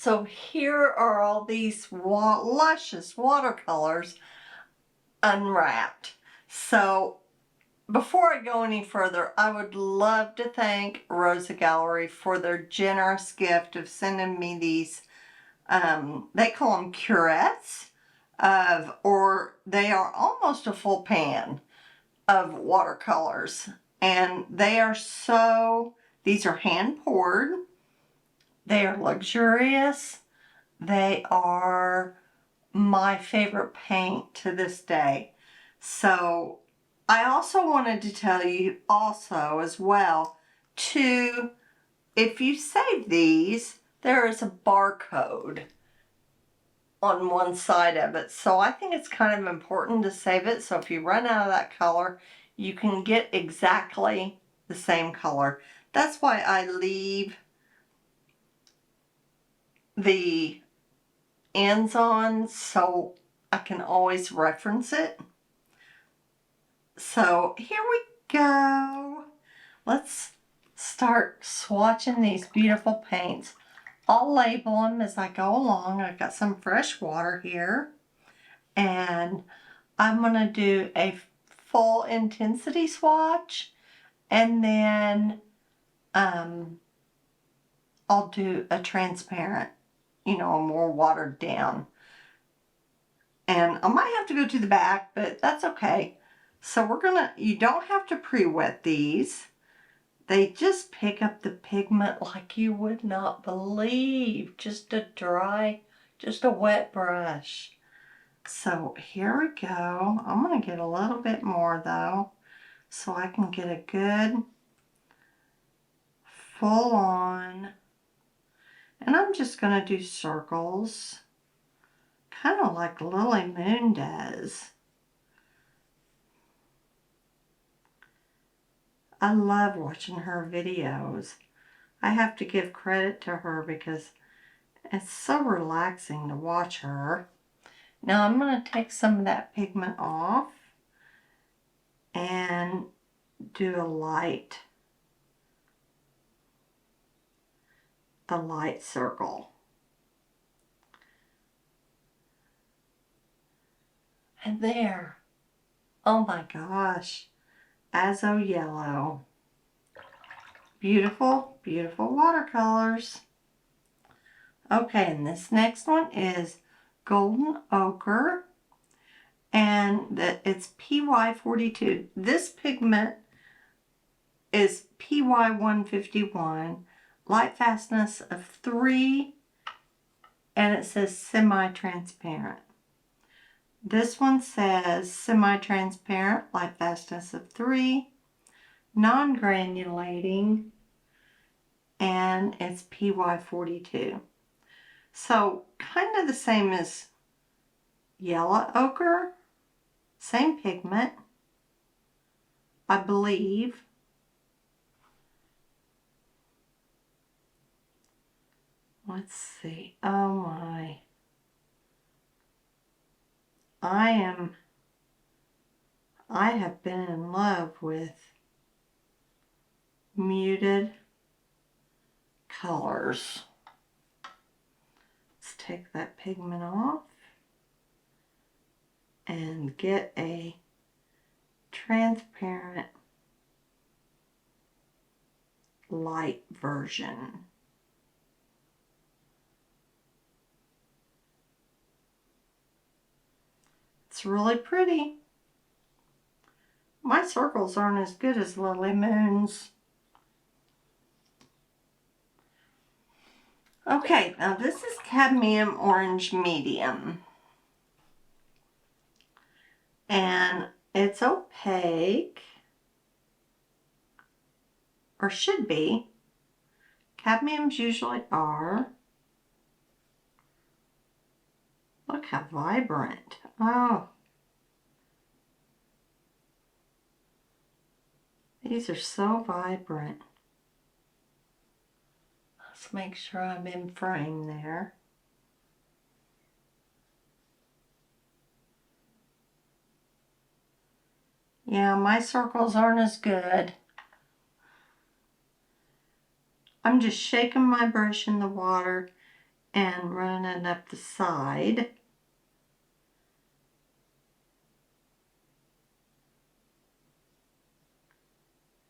So here are all these luscious watercolors unwrapped. So before I go any further, I would love to thank Rosa Gallery for their generous gift of sending me these, they call them curettes, or they are almost a full pan of watercolors. And they are these are hand poured. They are luxurious. They are my favorite paint to this day. So I also wanted to tell you also as well if you save these, there is a barcode on one side of it. So I think it's kind of important to save it. So if you run out of that color, you can get exactly the same color. That's why I leave the ends on so I can always reference it. So here we go. Let's start swatching these beautiful paints. I'll label them as I go along. I've got some fresh water here. And I'm going to do a full intensity swatch. And then I'll do a transparent, a more watered down. And I might have to go to the back, but that's okay. So you don't have to pre-wet these. They just pick up the pigment like you would not believe. Just a wet brush. So here we go. I'm going to get a little bit more though, so I can get a good full on. And I'm just going to do circles, kind of like Lily Moon does. I love watching her videos. I have to give credit to her because it's so relaxing to watch her. Now I'm going to take some of that pigment off and do a light circle. And there. Oh my gosh. Azo yellow. Beautiful, beautiful watercolors. Okay, and this next one is golden ochre, and it's PY42. This pigment is PY151, light fastness of 3, and it says semi-transparent. This one says semi-transparent, light fastness of 3, non-granulating, and it's PY42. So kind of the same as yellow ochre, same pigment, I believe. Let's see. Oh my. I have been in love with muted colors. Let's take that pigment off and get a transparent light version. It's really pretty. My circles aren't as good as Lily Moon's. Okay, now this is cadmium orange medium. And it's opaque, or should be. Cadmiums usually are. Look how vibrant. Oh. These are so vibrant. Let's make sure I'm in frame there. Yeah, my circles aren't as good. I'm just shaking my brush in the water and running it up the side.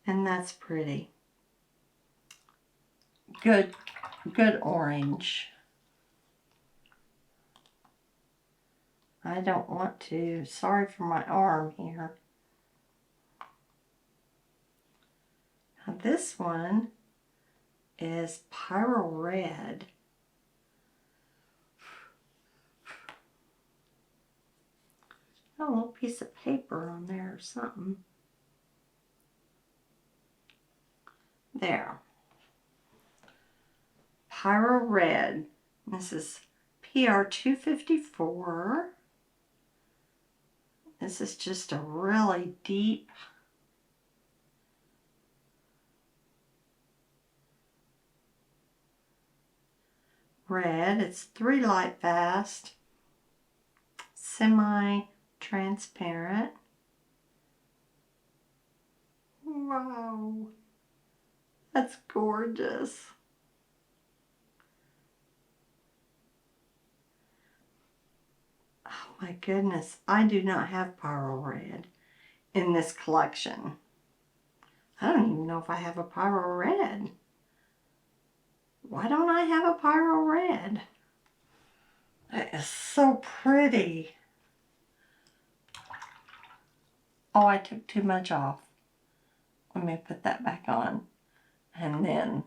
And that's pretty. Good orange. I don't want to. Sorry for my arm here. Now this one is Pyro Red. Got a little piece of paper on there or something. There. Pyro Red. This is PR 254. This is just a really deep red. It's 3 light fast, semi-transparent. Wow, that's gorgeous. Oh my goodness, I do not have Pyro Red in this collection. I don't even know if I have a Pyro Red. Why don't I have a Pyro Red? That is so pretty. Oh, I took too much off. Let me put that back on. And then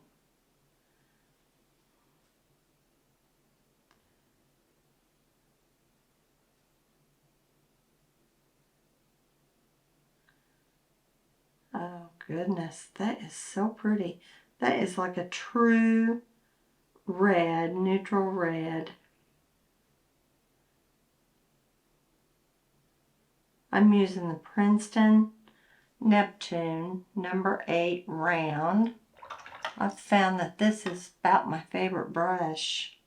oh goodness, that is so pretty. That is like a true red, neutral red. I'm using the Princeton Neptune number 8 round. I've found that this is about my favorite brush.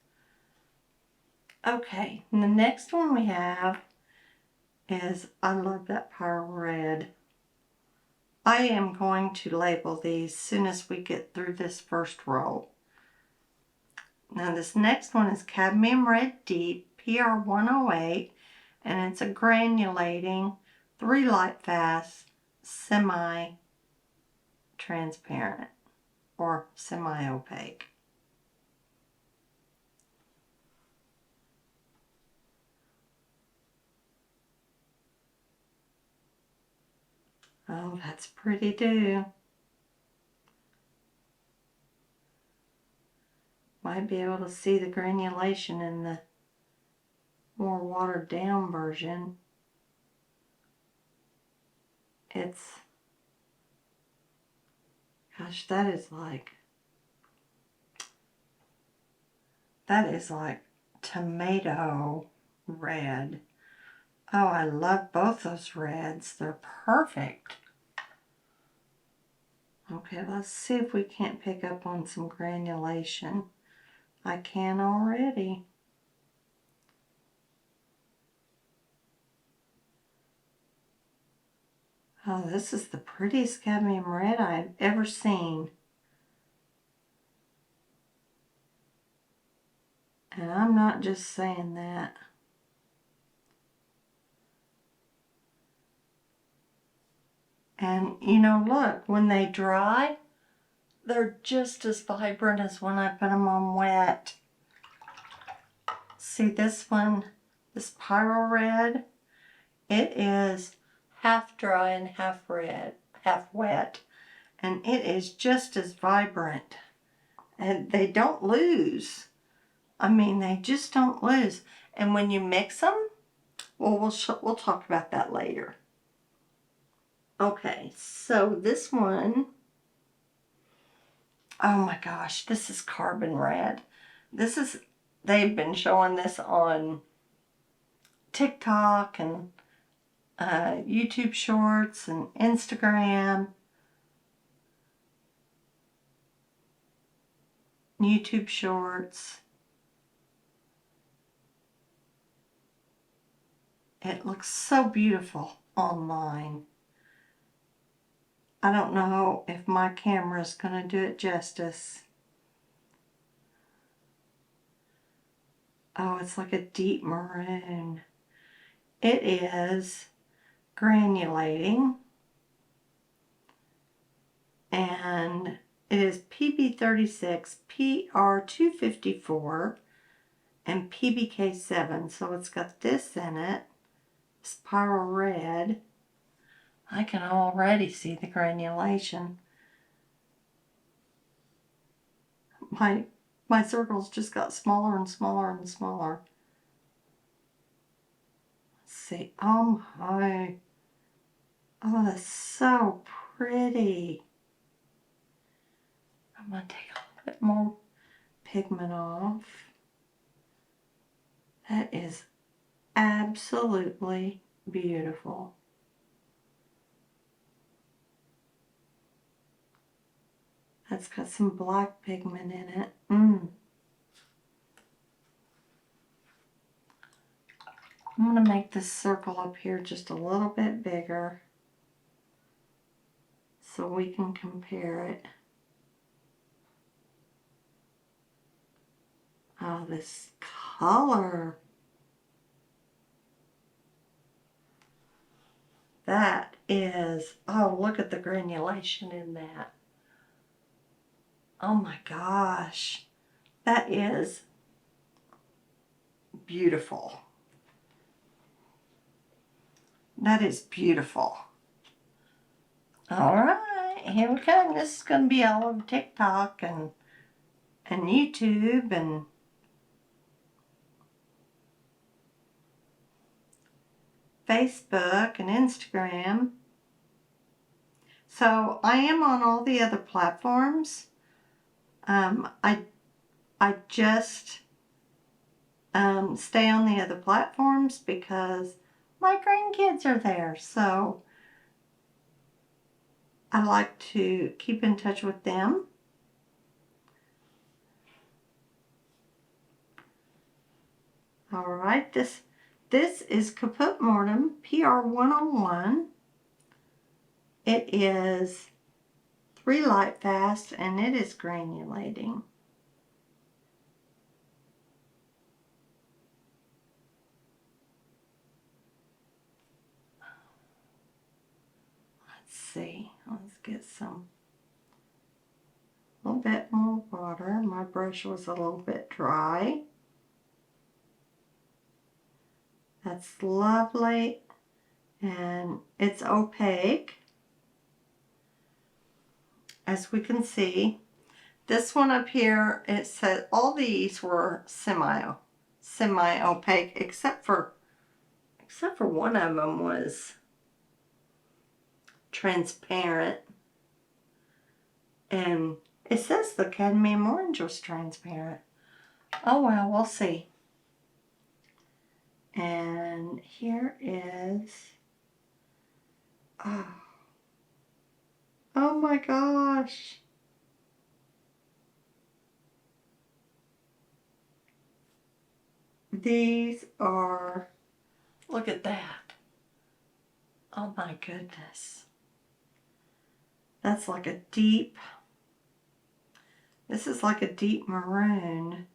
Okay, and the next one we have is, I love that Pyro Red. I am going to label these as soon as we get through this first row. Now this next one is Cadmium Red Deep, PR 108, and it's a granulating, 3 light fast, semi-transparent or semi-opaque. Oh, that's pretty too. Might be able to see the granulation in the more watered down version. It's, gosh, that is like tomato red. Oh, I love both those reds. They're perfect. Okay, let's see if we can't pick up on some granulation. I can already. Oh, this is the prettiest cadmium red I've ever seen. And I'm not just saying that. And you know, look, when they dry, they're just as vibrant as when I put them on wet. See this one, this Pyro Red? It is half dry and half red, half wet. And it is just as vibrant. And they don't lose. I mean, they just don't lose. And when you mix them, well, we'll talk about that later. Okay, so this one, oh my gosh, this is Carbon Red. They've been showing this on TikTok and YouTube Shorts and Instagram. YouTube Shorts. It looks so beautiful online. I don't know if my camera is going to do it justice. Oh, it's like a deep maroon. It is granulating. And it is PB36, PR254, and PBK7. So it's got this in it. Spiral red. I can already see the granulation. My circles just got smaller and smaller and smaller. Let's see. Oh my. Oh, that's so pretty. I'm going to take a little bit more pigment off. That is absolutely beautiful. That's got some black pigment in it. I'm going to make this circle up here just a little bit bigger so we can compare it. Oh, this color. That is, oh, look at the granulation in that. Oh my gosh. That is beautiful. That is beautiful. All right, here we come. This is going to be all over TikTok and YouTube and Facebook and Instagram. So I am on all the other platforms. I just stay on the other platforms because my grandkids are there. So I like to keep in touch with them. All right, this is Kaput Mortem PR101. It is 3 light fast and it is granulating. Let's see, let's get some, a little bit more water. My brush was a little bit dry. That's lovely, and it's opaque. As we can see, this one up here, it said all these were semi-opaque, except for one of them was transparent. And it says the cadmium orange was transparent. Oh well, we'll see. And here is, oh my gosh. These are, look at that. Oh my goodness. That's like a deep, this is like a deep maroon,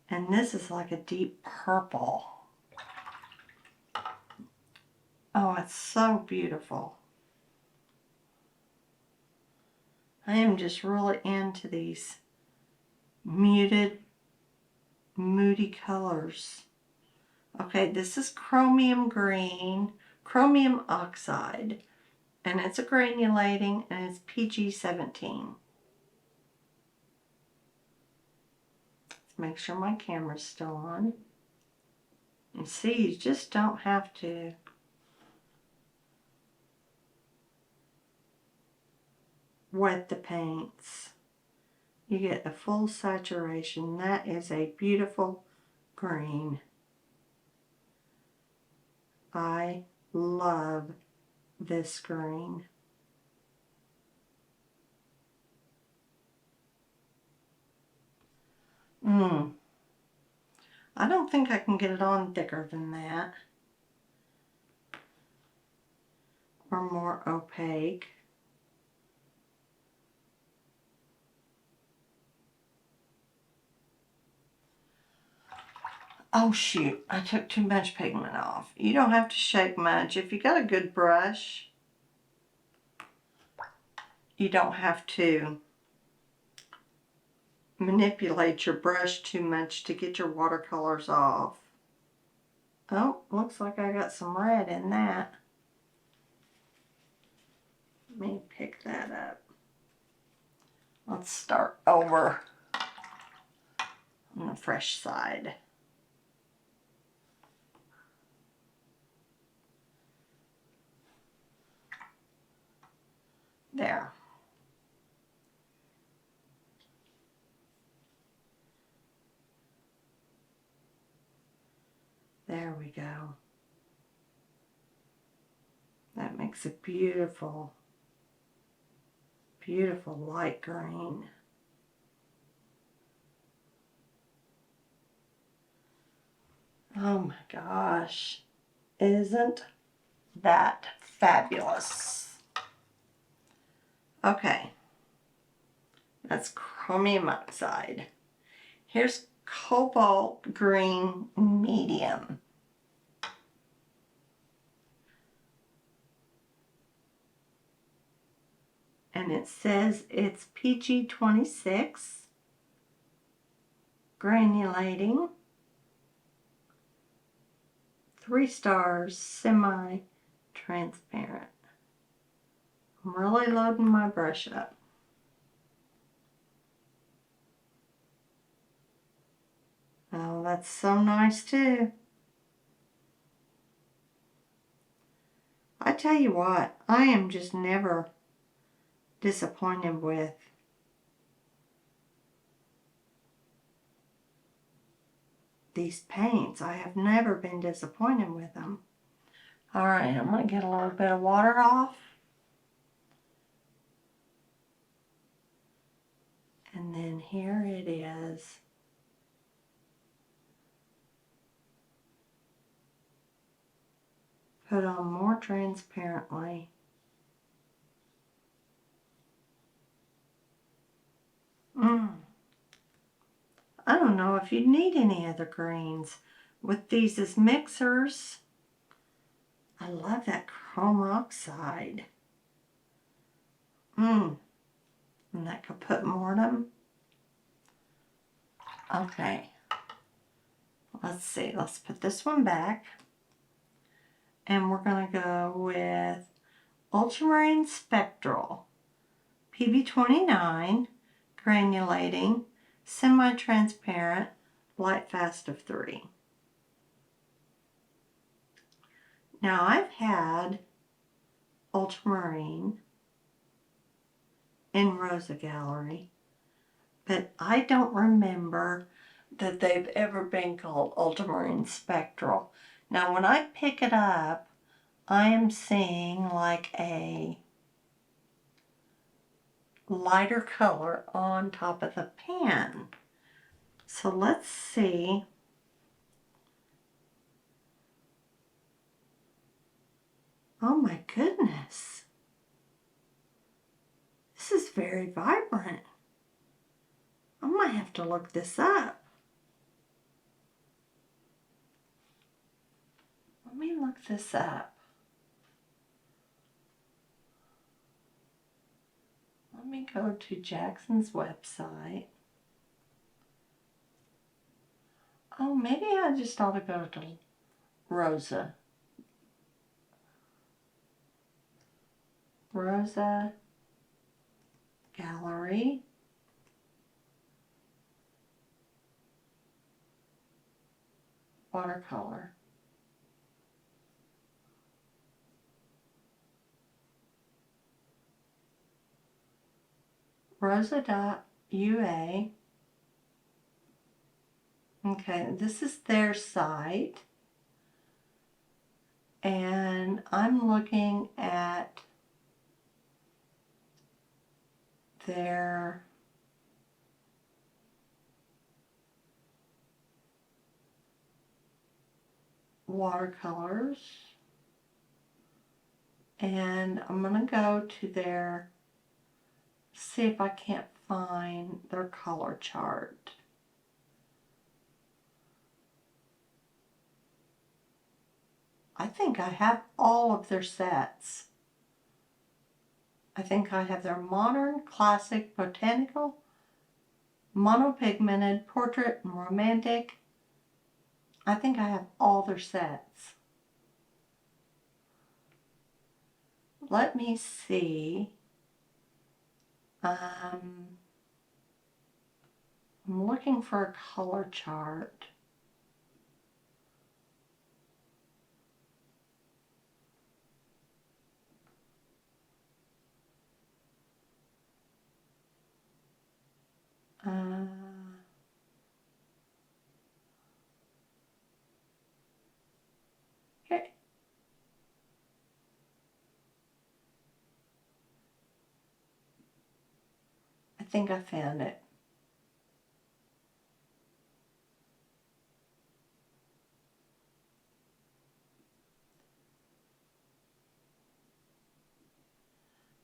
and this is like a deep purple. Oh, it's so beautiful. I am just really into these muted, moody colors. Okay, this is chromium green, chromium oxide, and it's a granulating, and it's PG17. Let's make sure my camera's still on. And see, you just don't have to wet the paints. You get a full saturation. That is a beautiful green. I love this green. I don't think I can get it on thicker than that. Or more opaque. Oh shoot, I took too much pigment off. You don't have to shake much. If you got a good brush, you don't have to manipulate your brush too much to get your watercolors off. Oh, looks like I got some red in that. Let me pick that up. Let's start over on the fresh side. There. There we go. That makes a beautiful, beautiful light green. Oh my gosh. Isn't that fabulous? Okay. That's chromium oxide. Here's cobalt green medium. And it says it's PG26, granulating, 3 stars, semi-transparent. I'm really loading my brush up. Oh, that's so nice too. I tell you what, I am just never disappointed with these paints. I have never been disappointed with them. All right, I'm going to get a little bit of water off. And then here it is. Put on more transparently. I don't know if you need any other greens. With these as mixers, I love that chrome oxide. And that caput mortem. Okay. Let's see. Let's put this one back. And we're going to go with Ultramarine Spectral. PB29, granulating, semi-transparent, light fast of 3. Now I've had ultramarine in Rosa Gallery, but I don't remember that they've ever been called ultramarine spectral. Now when I pick it up, I am seeing like a lighter color on top of the pen. So let's see. Oh my goodness. This is very vibrant. I might have to look this up. Let me look this up. Let me go to Jackson's website. Oh, maybe I just ought to go to Rosa Gallery. Watercolor. Rosa.ua. Okay, this is their site. And I'm looking at their watercolors. And I'm going to go to their, see if I can't find their color chart. I think I have all of their sets. I think I have their modern, classic, botanical, monopigmented, portrait, and romantic. I think I have all their sets. Let me see. I'm looking for a color chart. Okay. I think I found it.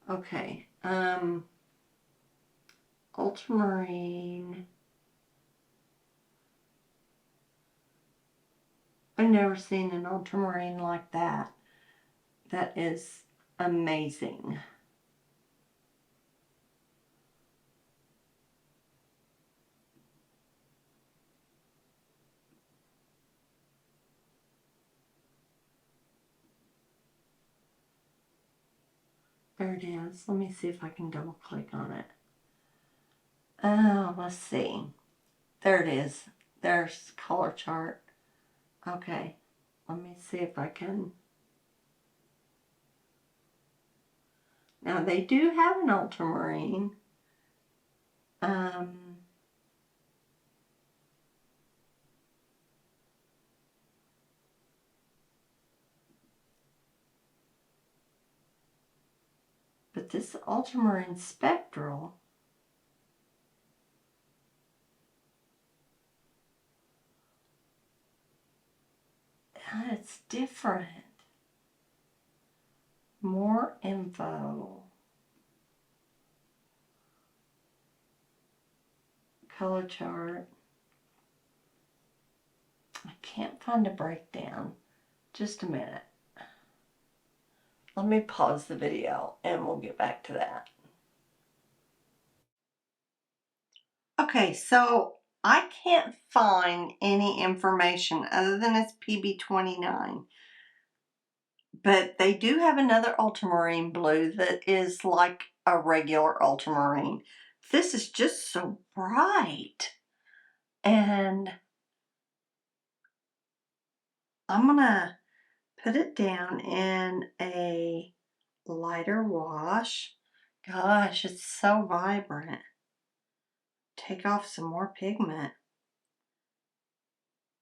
Okay. Ultramarine. I've never seen an ultramarine like that. That is amazing. There it is. Let me see if I can double click on it. Oh, let's see. There it is. There's color chart. Okay. Let me see if I can. Now they do have an ultramarine. But this ultramarine spectral, it's different. More info. Color chart. I can't find a breakdown. Just a minute. Let me pause the video and we'll get back to that. Okay, so I can't find any information other than it's PB29. But they do have another ultramarine blue that is like a regular ultramarine. This is just so bright. And I'm gonna put it down in a lighter wash. Gosh, it's so vibrant. Take off some more pigment.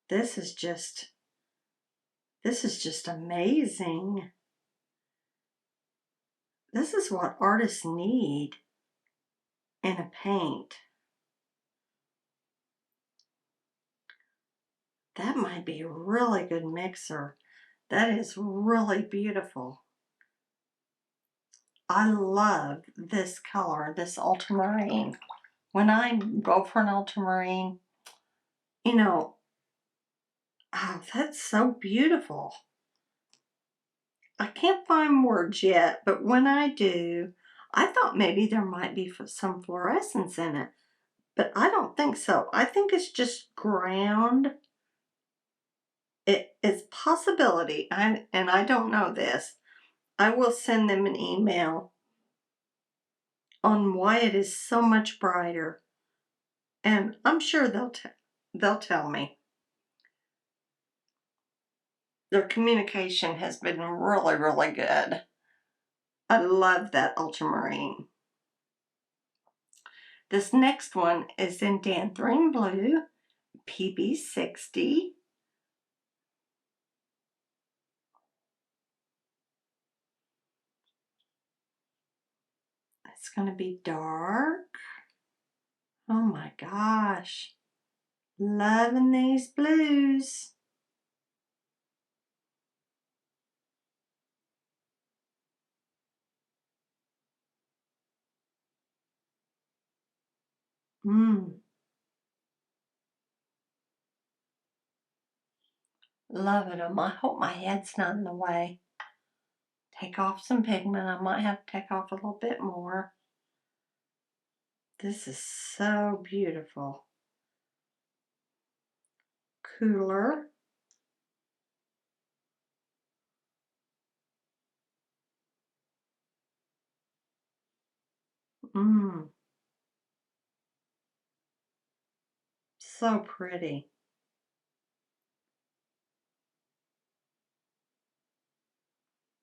This is just amazing. This is what artists need in a paint. That might be a really good mixer. That is really beautiful. I love this color, this ultramarine. When I go for an ultramarine, you know, oh, that's so beautiful. I can't find words yet, but when I do, I thought maybe there might be some fluorescence in it, but I don't think so. I think it's just ground. It's possibility, and I don't know this. I will send them an email on why it is so much brighter, and I'm sure they'll tell me. Their communication has been really, really good. I love that ultramarine. This next one is in Danthering Blue, PB60. It's going to be dark. Oh my gosh. Loving these blues. Loving them. I hope my head's not in the way. Take off some pigment. I might have to take off a little bit more. This is so beautiful. Cooler. Mmm. So pretty.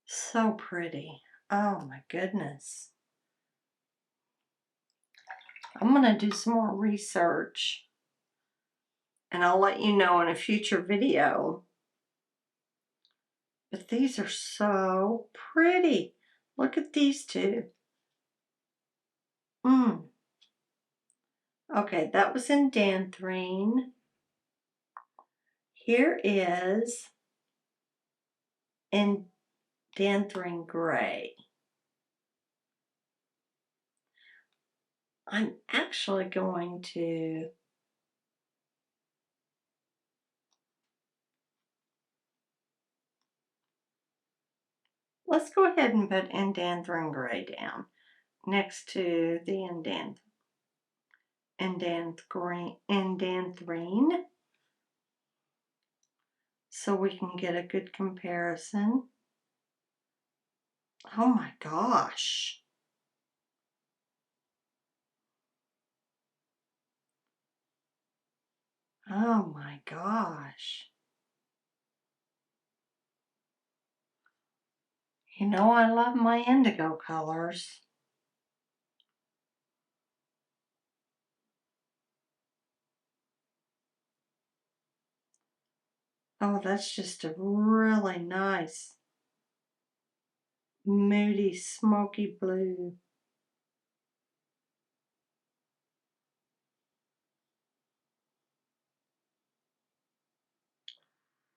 So pretty. Oh my goodness. I'm going to do some more research. And I'll let you know in a future video. But these are so pretty. Look at these two. Okay, that was in Danthrine. Here is in Danthrine Gray. I'm actually going to let's go ahead and put Indanthrine Gray down next to the Indanthrine so we can get a good comparison. Oh my gosh. Oh my gosh. You know I love my indigo colors. Oh, that's just a really nice, moody, smoky blue.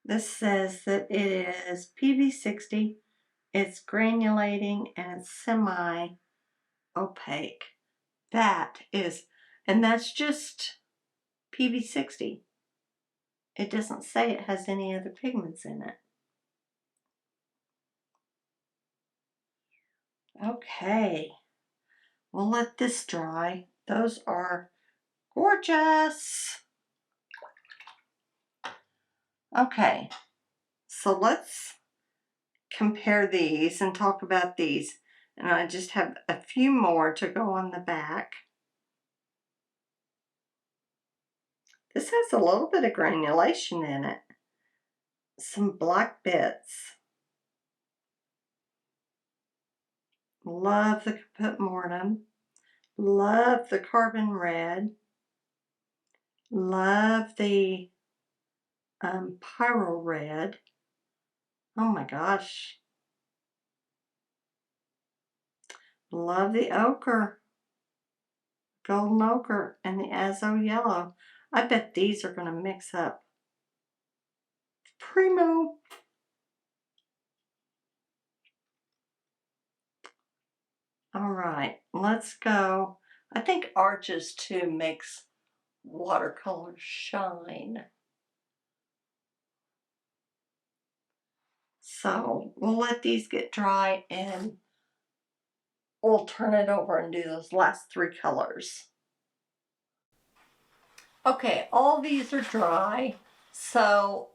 This says that it is PV60, it's granulating, and it's semi-opaque. That is, and that's just PV60. It doesn't say it has any other pigments in it. Okay, we'll let this dry. Those are gorgeous. Okay, so let's compare these and talk about these. And I just have a few more to go on the back. This has a little bit of granulation in it. Some black bits. Love the Caput Mortem. Love the Carbon Red. Love the Pyro Red. Oh my gosh. Love the Ochre. Golden Ochre and the Azo Yellow. I bet these are going to mix up. Primo. All right, let's go. I think Arches too makes watercolors shine. So we'll let these get dry and we'll turn it over and do those last three colors. Okay, all these are dry, so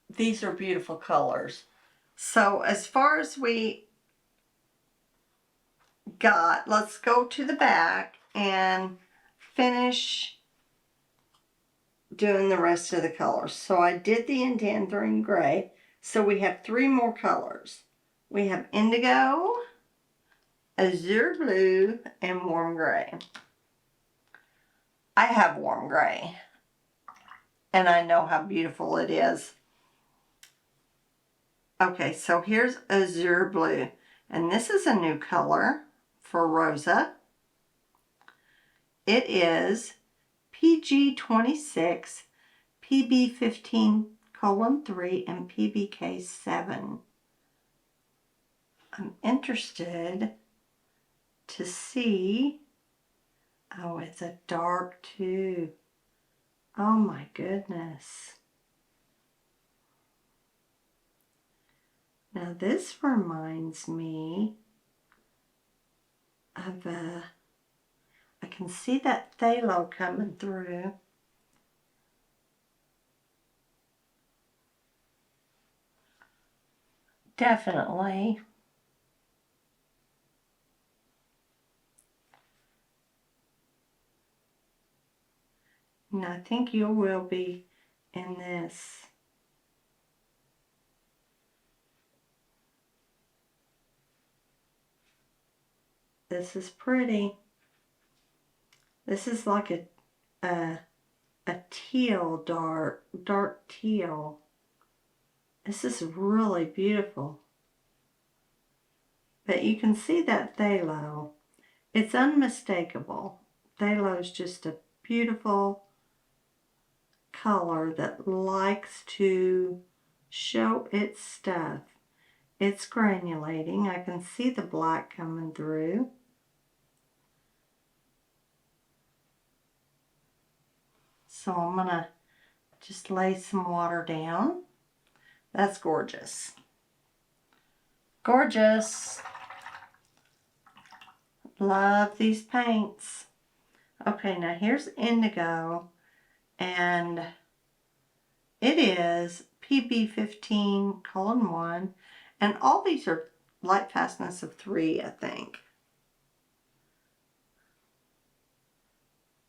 these are beautiful colors. So as far as we got, let's go to the back and finish doing the rest of the colors. So I did the Indanthrine Gray. So we have three more colors. We have Indigo, Azure Blue, and Warm Gray. I have Warm Gray, and I know how beautiful it is. Okay, so here's Azure Blue, and this is a new color for Rosa. It is PG26, PB15:3, and PBK7. I'm interested to see. Oh, it's a dark too. Oh my goodness. Now this reminds me of I can see that phthalo coming through. Definitely. And I think you will be in this. This is pretty. This is like a teal, dark teal. This is really beautiful. But you can see that phthalo. It's unmistakable. Phthalo is just a beautiful color that likes to show its stuff. It's granulating. I can see the black coming through. So I'm going to just lay some water down. That's gorgeous. Gorgeous. Love these paints. Okay, now here's indigo, and it is PB15:1, and all these are light fastness of 3, I think,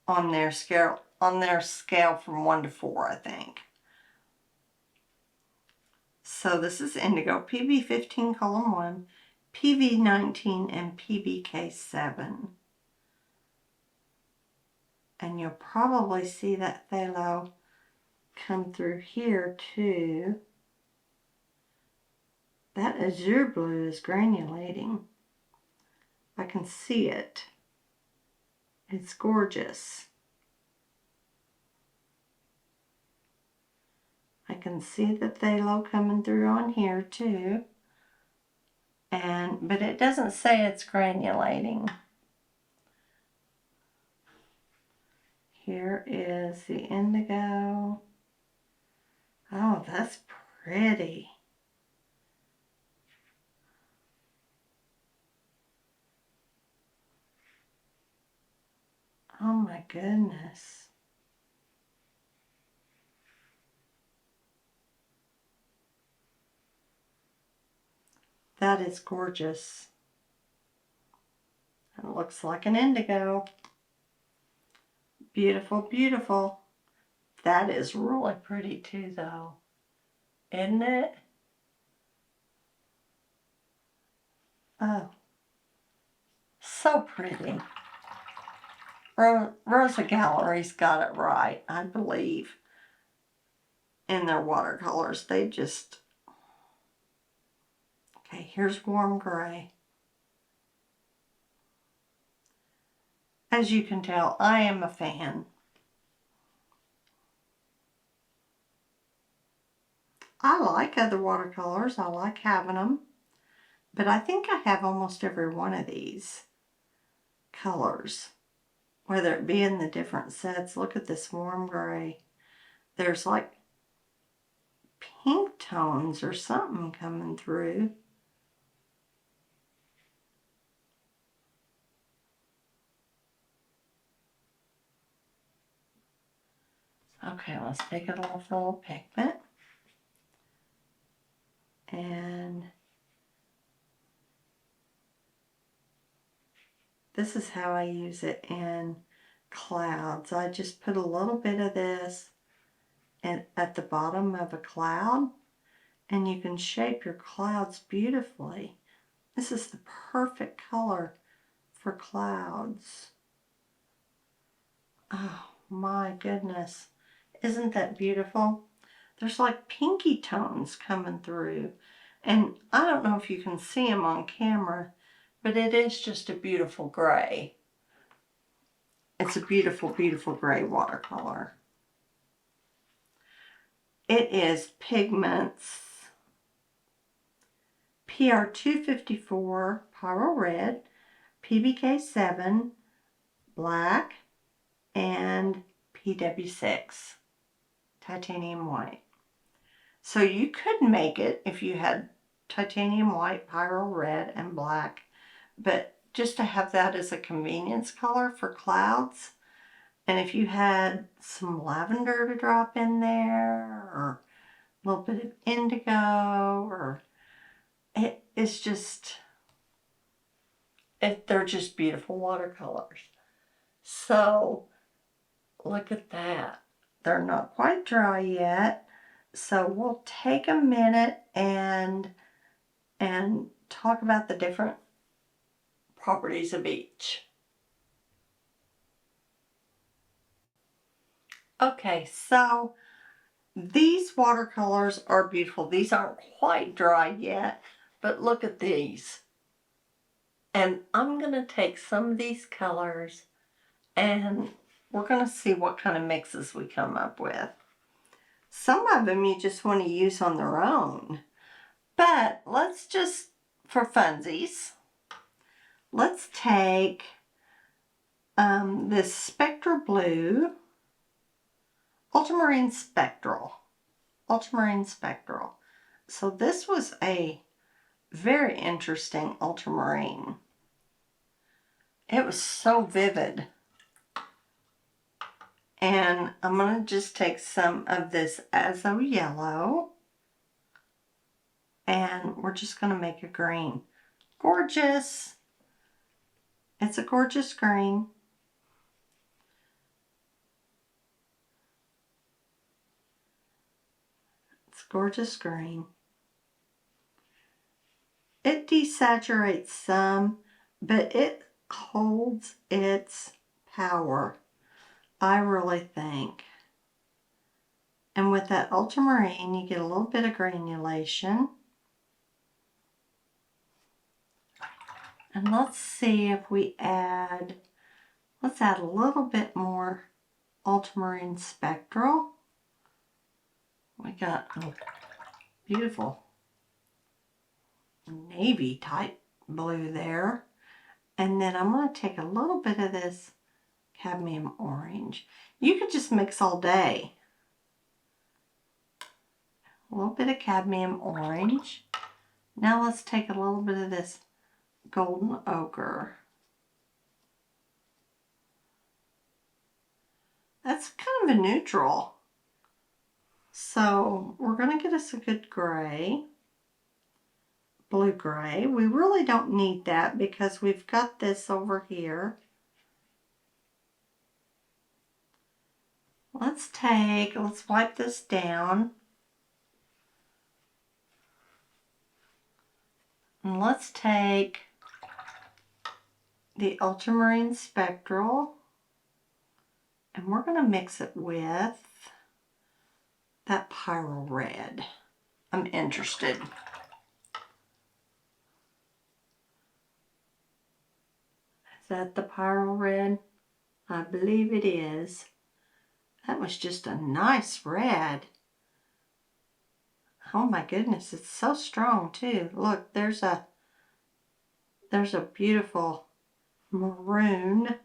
on their scale from 1 to 4, I think. So this is indigo, PB15:1, PV19, and PBK7. And you'll probably see that phthalo come through here too. That azure blue is granulating. I can see it. It's gorgeous. I can see the phthalo coming through on here too. But it doesn't say it's granulating. Here is the indigo. Oh, that's pretty. Oh my goodness. That is gorgeous. It looks like an indigo. Beautiful, beautiful. That is really pretty too, though. Isn't it? Oh, so pretty. Rosa Gallery's got it right, I believe, in their watercolors. They just... Okay, here's warm gray. As you can tell, I am a fan. I like other watercolors. I like having them. But I think I have almost every one of these colors, whether it be in the different sets. Look at this warm gray. There's like pink tones or something coming through. Okay, let's take a little full of pigment. And this is how I use it in clouds. I just put a little bit of this at the bottom of a cloud, and you can shape your clouds beautifully. This is the perfect color for clouds. Oh my goodness. Isn't that beautiful? There's like pinky tones coming through. And I don't know if you can see them on camera, but it is just a beautiful gray. It's a beautiful, beautiful gray watercolor. It is Pigments PR254 Pyro Red, PBK7 Black, and PW6 Titanium White. So you could make it if you had titanium white, pyro red, and black. But just to have that as a convenience color for clouds. And if you had some lavender to drop in there, or a little bit of indigo, or it's just, they're just beautiful watercolors. So look at that. They're not quite dry yet. So we'll take a minute and talk about the different properties of each. Okay, so these watercolors are beautiful. These aren't quite dry yet, but look at these. And I'm going to take some of these colors and we're going to see what kind of mixes we come up with. Some of them you just want to use on their own. But let's just, for funsies, let's take this Spectral Blue, Ultramarine Spectral. So this was a very interesting ultramarine. It was so vivid. And I'm going to just take some of this Azo Yellow and we're just going to make a green. Gorgeous. It's a gorgeous green. It's gorgeous green. It desaturates some, but it holds its power, I really think. And with that ultramarine, you get a little bit of granulation. And let's see if we add, let's add a little bit more ultramarine spectral. We got a beautiful navy type blue there. And then I'm going to take a little bit of this cadmium orange. You could just mix all day. A little bit of cadmium orange. Now let's take a little bit of this golden ochre. That's kind of a neutral. So we're going to get us a good gray. Blue gray. We really don't need that because we've got this over here. Let's wipe this down. And let's take the ultramarine spectral and we're going to mix it with that pyro red. I'm interested. Is that the pyro red? I believe it is. That was just a nice red. Oh my goodness, it's so strong too. Look, there's a beautiful maroon,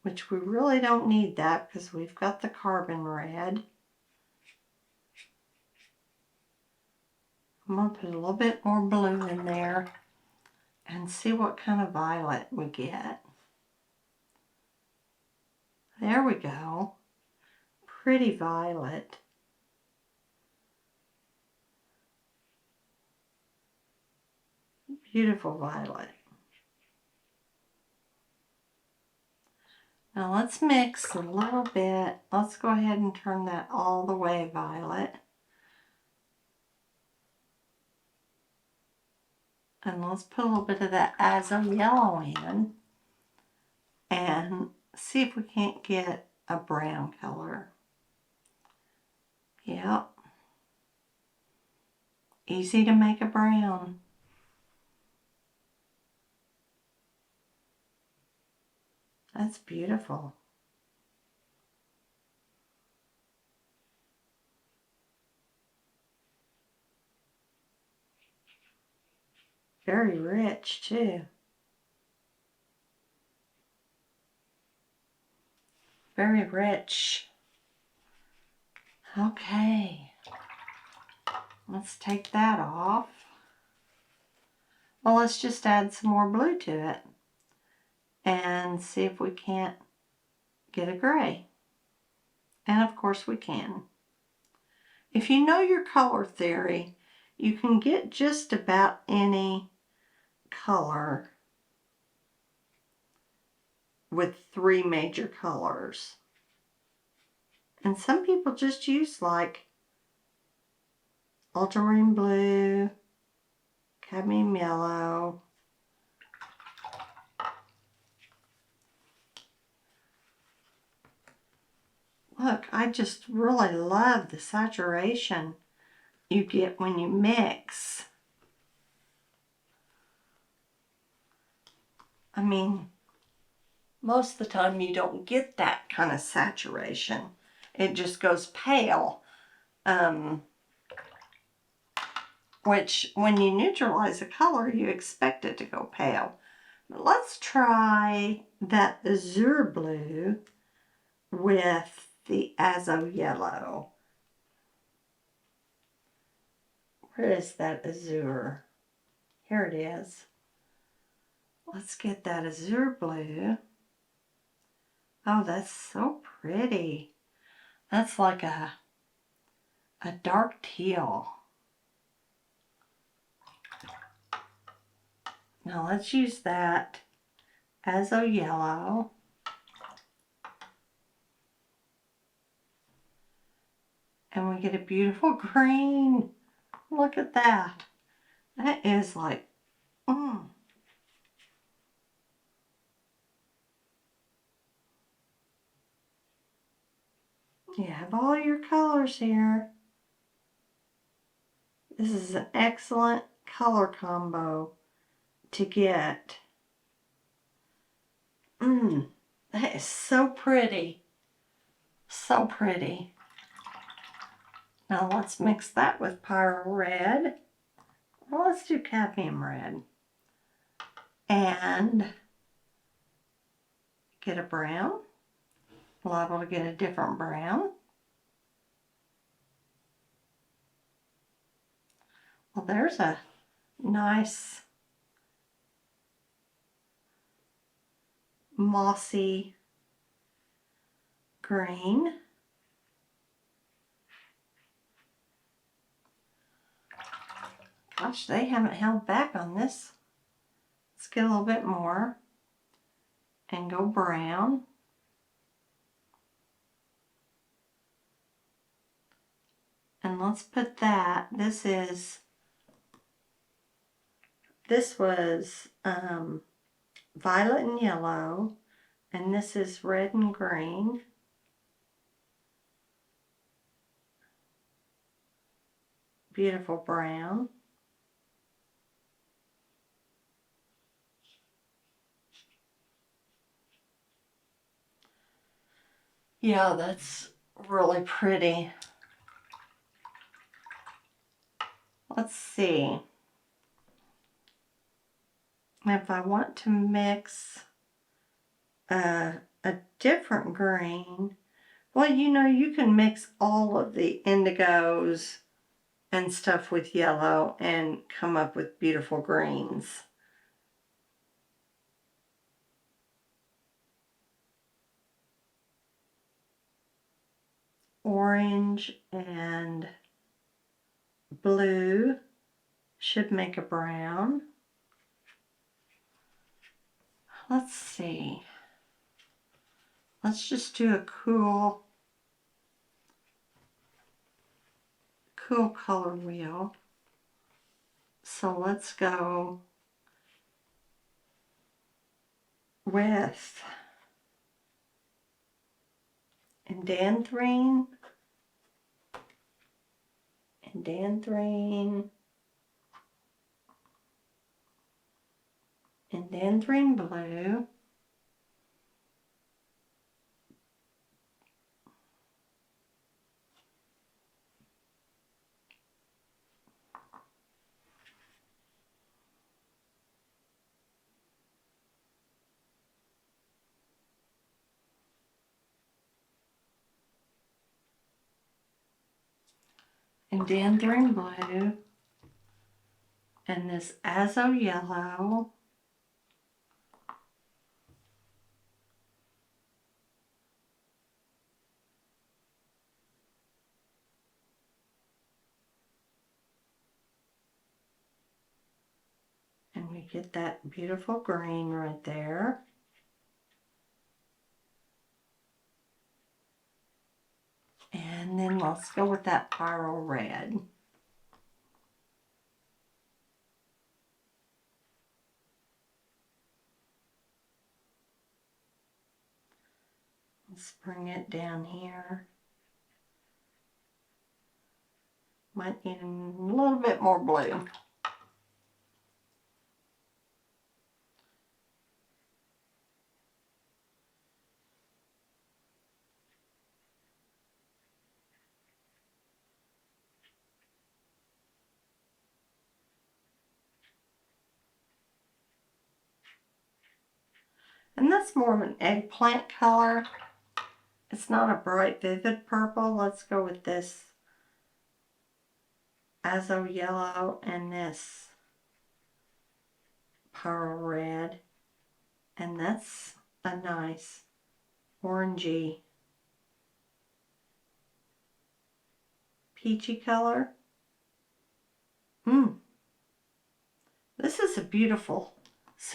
which we really don't need that because we've got the carbon red. I'm going to put a little bit more blue in there and see what kind of violet we get. There we go. Pretty violet. Beautiful violet. Now let's mix a little bit. Let's go ahead and turn that all the way violet. And let's put a little bit of that Azo Yellow in and see if we can't get a brown color. Yep. Easy to make a brown. That's beautiful. Very rich too. Very rich. Okay. Let's take that off. Well, let's just add some more blue to it and see if we can't get a gray. And of course we can. If you know your color theory, you can get just about any color with 3 major colors. And some people just use like ultramarine blue, cadmium yellow. Look, I just really love the saturation you get when you mix. I mean, most of the time you don't get that kind of saturation. It just goes pale. Which, when you neutralize a color, you expect it to go pale. But let's try that azure blue with the azo yellow. Where is that azure? Here it is. Let's get that azure blue. Oh, that's so pretty. That's like a dark teal. Now let's use that azo yellow. And we get a beautiful green. Look at that. That is like, You have all your colors here. This is an excellent color combo to get. That is so pretty. So pretty. Now let's mix that with Pyro Red. Well, let's do cadmium red. And get a brown. Liable to get a different brown. Well, there's a nice mossy green. Gosh, they haven't held back on this. Let's get a little bit more and go brown. And let's put that, this was violet and yellow, and this is red and green. Beautiful brown. Yeah, that's really pretty. Let's see. If I want to mix a different green, well, you know, you can mix all of the indigos and stuff with yellow and come up with beautiful greens. Orange and blue should make a brown. Let's see. Let's just do a cool color wheel. So let's go with Danthorine, and Danthorine blue. And Rhododendron blue and this azo yellow. And we get that beautiful green right there. And then let's go with that pyro red. Let's bring it down here. Might need a little bit more blue. And that's more of an eggplant color. It's not a bright, vivid purple. Let's go with this azo yellow and this pearl red. And that's a nice orangey, peachy color. This is some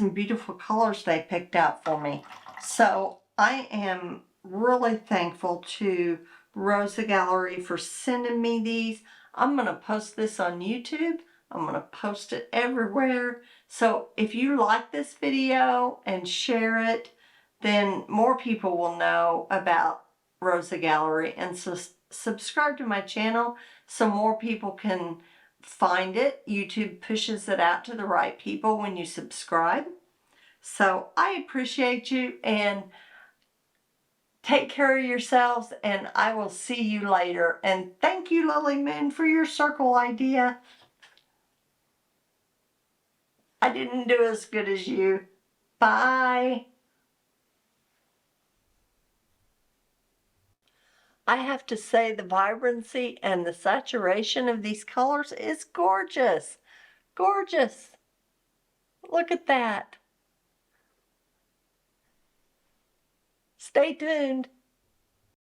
beautiful colors they picked out for me. So I am really thankful to Rosa Gallery for sending me these. I'm going to post this on YouTube. I'm going to post it everywhere. So if you like this video and share it, then more people will know about Rosa Gallery. And so subscribe to my channel so more people can find it. YouTube pushes it out to the right people when you subscribe. So I appreciate you, and take care of yourselves, and I will see you later. And thank you, Lily Moon, for your circle idea. I didn't do as good as you. Bye. I have to say the vibrancy and the saturation of these colors is gorgeous. Gorgeous. Look at that. Stay tuned.